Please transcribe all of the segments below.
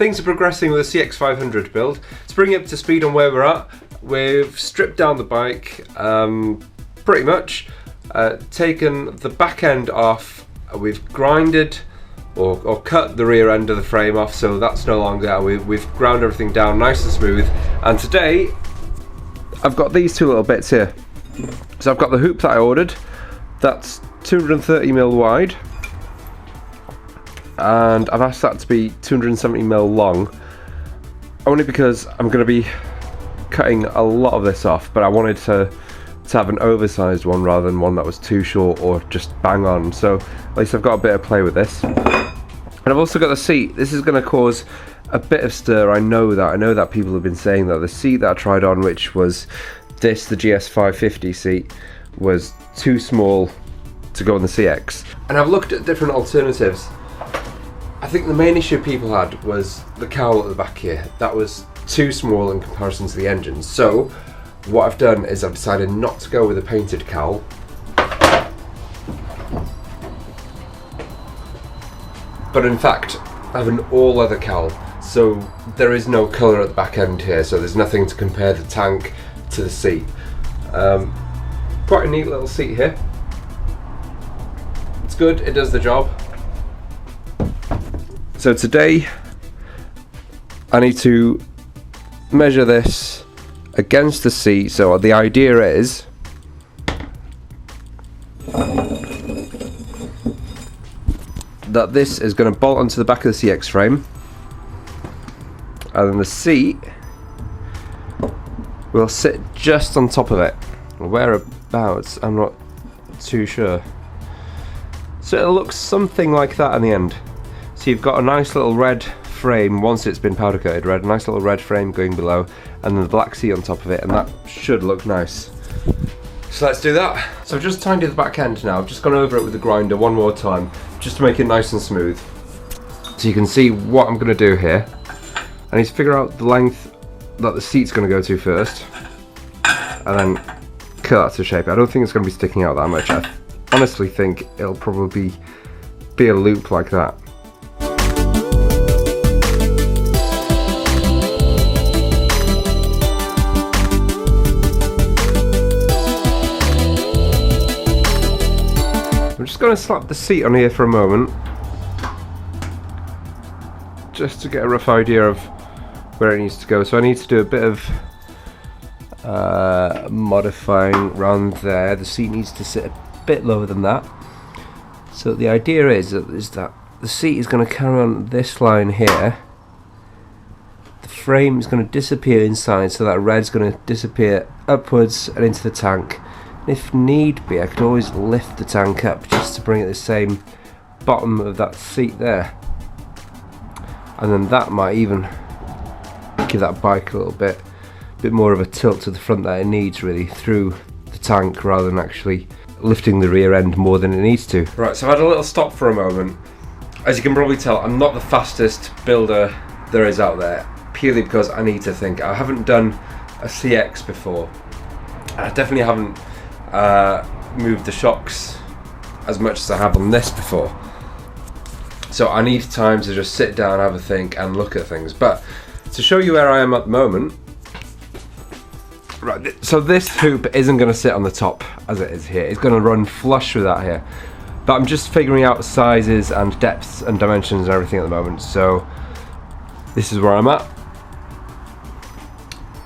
things are progressing with the CX500 build. To bring you up to speed on where we're at, we've stripped down the bike pretty much, taken the back end off, we've grinded or cut the rear end of the frame off, so that's no longer, we've ground everything down nice and smooth. And today I've got these two little bits here. So I've got the hoop that I ordered, that's 230mm wide, and I've asked that to be 270mm long, only because I'm going to be cutting a lot of this off, but I wanted to have an oversized one rather than one that was too short or just bang on, so at least I've got a bit of play with this. And I've also got the seat. This is going to cause a bit of stir, I know that people have been saying that the seat that I tried on, which was the GS550 seat, was too small to go on the CX. And I've looked at different alternatives. I think the main issue people had was the cowl at the back here. That was too small in comparison to the engine. So what I've done is I've decided not to go with a painted cowl. But in fact, I have an all leather cowl. So there is no colour at the back end here, so there's nothing to compare the tank to the seat. Quite a neat little seat here. It's good, it does the job. So today I need to measure this against the seat. So the idea is that this is going to bolt onto the back of the CX frame, and then the seat will sit just on top of it. Whereabouts, I'm not too sure. So it'll look something like that in the end. So you've got a nice little red frame once it's been powder coated red, a nice little red frame going below, and then the black seat on top of it, and that should look nice. So let's do that. So I've just tidied the back end now. I've just gone over it with the grinder one more time, just to make it nice and smooth. So you can see what I'm going to do here. I need to figure out the length that the seat's going to go to first, and then cut that to shape. I don't think it's going to be sticking out that much. I honestly think it'll probably be a loop like that. I'm just going to slap the seat on here for a moment, just to get a rough idea of where it needs to go. So I need to do a bit of modifying around there. The seat needs to sit a bit lower than that. So the idea is that the seat is going to carry on this line here. The frame is going to disappear inside, so that red's going to disappear upwards and into the tank. If need be, I could always lift the tank up just to bring it the same bottom of that seat there, and then that might even give that bike a little bit more of a tilt to the front that it needs, really, through the tank, rather than actually lifting the rear end more than it needs to. Right, so I've had a little stop for a moment. As you can probably tell, I'm not the fastest builder there is out there, purely because I need to think. I haven't done a CX before. I definitely haven't moved the shocks as much as I have on this before. So I need time to just sit down, have a think, and look at things. But to show you where I am at the moment, right, so this hoop isn't going to sit on the top as it is here. It's going to run flush with that here. But I'm just figuring out sizes and depths and dimensions and everything at the moment. So this is where I'm at.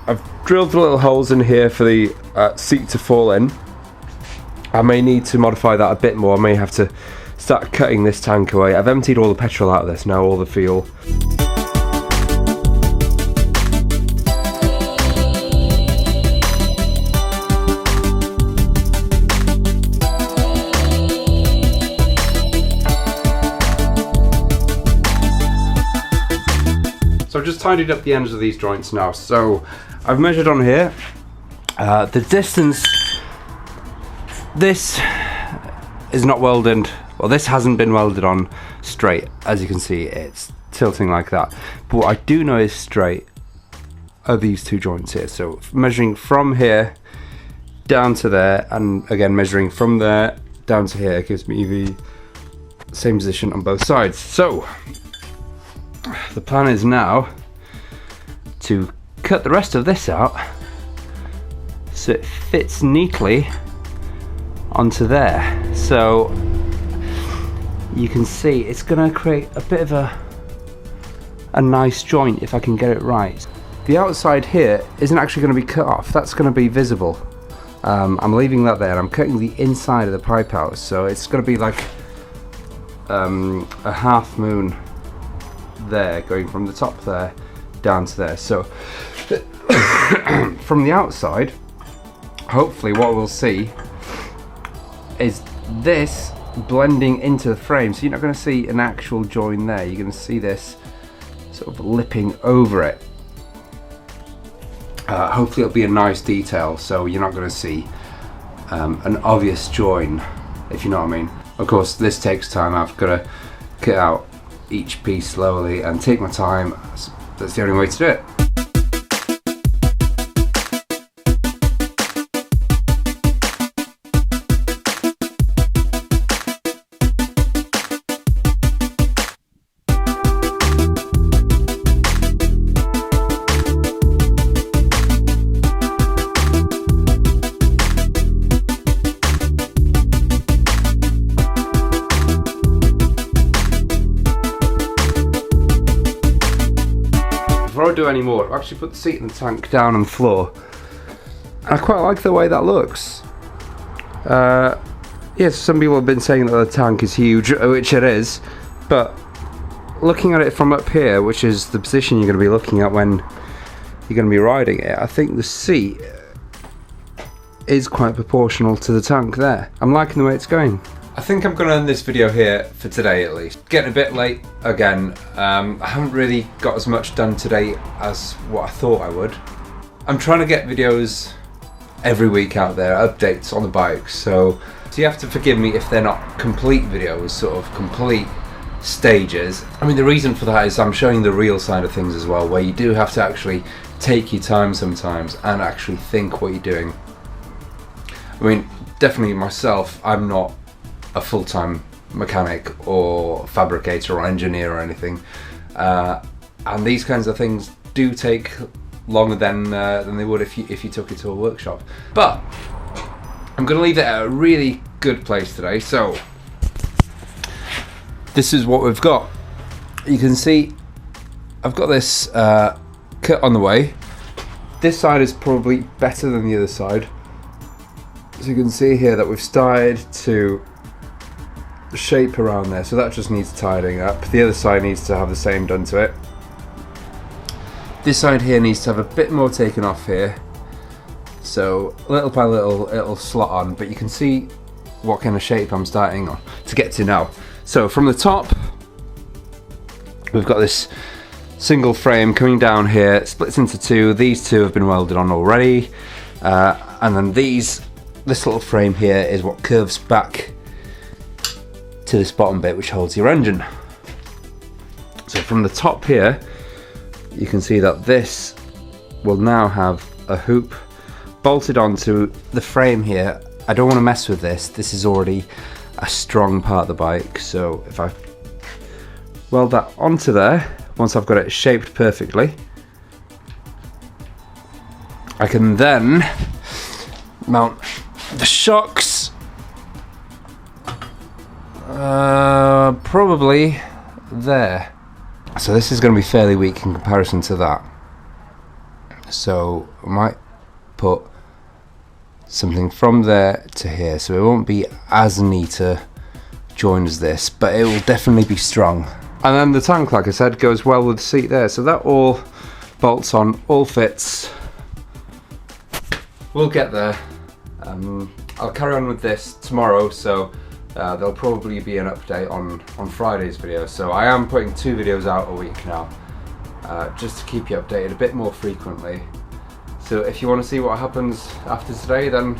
I've drilled the little holes in here for the seat to fall in. I may need to modify that a bit more. I may have to start cutting this tank away. I've emptied all the petrol out of this now, all the fuel. So I've just tidied up the ends of these joints now. So I've measured on here the distance. This is not welded, well, this hasn't been welded on straight. As you can see, it's tilting like that. But what I do know is straight are these two joints here. So measuring from here down to there, and again measuring from there down to here, gives me the same position on both sides. So the plan is now to cut the rest of this out so it fits neatly onto there. So you can see it's going to create a bit of a nice joint if I can get it right. The outside here isn't actually going to be cut off, that's going to be visible. I'm leaving that there. I'm cutting the inside of the pipe out, so it's going to be like a half moon there, going from the top there down to there. So from the outside, hopefully what we'll see is this blending into the frame, so you're not going to see an actual join there, you're going to see this sort of lipping over it. Hopefully it'll be a nice detail, so you're not going to see an obvious join, if you know what I mean. Of course this takes time, I've got to cut out each piece slowly and take my time. That's the only way to do it. Before I do any more, I've actually put the seat and the tank down on the floor, and I quite like the way that looks. Yes, some people have been saying that the tank is huge, which it is, but looking at it from up here, which is the position you're going to be looking at when you're going to be riding it, I think the seat is quite proportional to the tank there. I'm liking the way it's going. I think I'm going to end this video here for today at least. Getting a bit late again. I haven't really got as much done today as what I thought I would. I'm trying to get videos every week out there, updates on the bikes, so you have to forgive me if they're not complete videos, sort of complete stages. I mean, the reason for that is I'm showing the real side of things as well, where you do have to actually take your time sometimes and actually think what you're doing. I mean, definitely myself, I'm not a full-time mechanic or fabricator or engineer or anything, and these kinds of things do take longer than they would if you took it to a workshop. But I'm going to leave it at a really good place today. So this is what we've got. You can see I've got this cut on the way. This side is probably better than the other side. So you can see here that we've started to shape around there, so that just needs tidying up. The other side needs to have the same done to it. This side here needs to have a bit more taken off here, so little by little it'll slot on, but you can see what kind of shape I'm starting on to get to now. So from the top we've got this single frame coming down here, it splits into two. These two have been welded on already, and then this little frame here is what curves back to this bottom bit which holds your engine. So from the top here you can see that this will now have a hoop bolted onto the frame here. I don't want to mess with this, this is already a strong part of the bike, so if I weld that onto there, once I've got it shaped perfectly, I can then mount the shocks probably there. So this is going to be fairly weak in comparison to that, so I might put something from there to here, so it won't be as neat a join as this, but it will definitely be strong. And then the tank, like I said, goes well with the seat there, so that all bolts on, all fits. We'll get there. I'll carry on with this tomorrow, so there'll probably be an update on Friday's video. So I am putting 2 videos out a week now, just to keep you updated a bit more frequently. So if you want to see what happens after today, then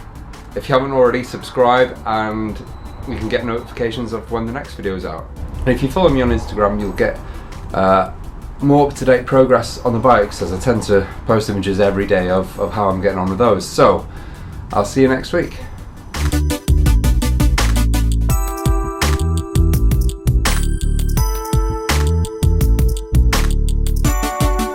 if you haven't already, subscribe and you can get notifications of when the next video is out. And if you follow me on Instagram, you'll get more up-to-date progress on the bikes, as I tend to post images every day of how I'm getting on with those. So I'll see you next week.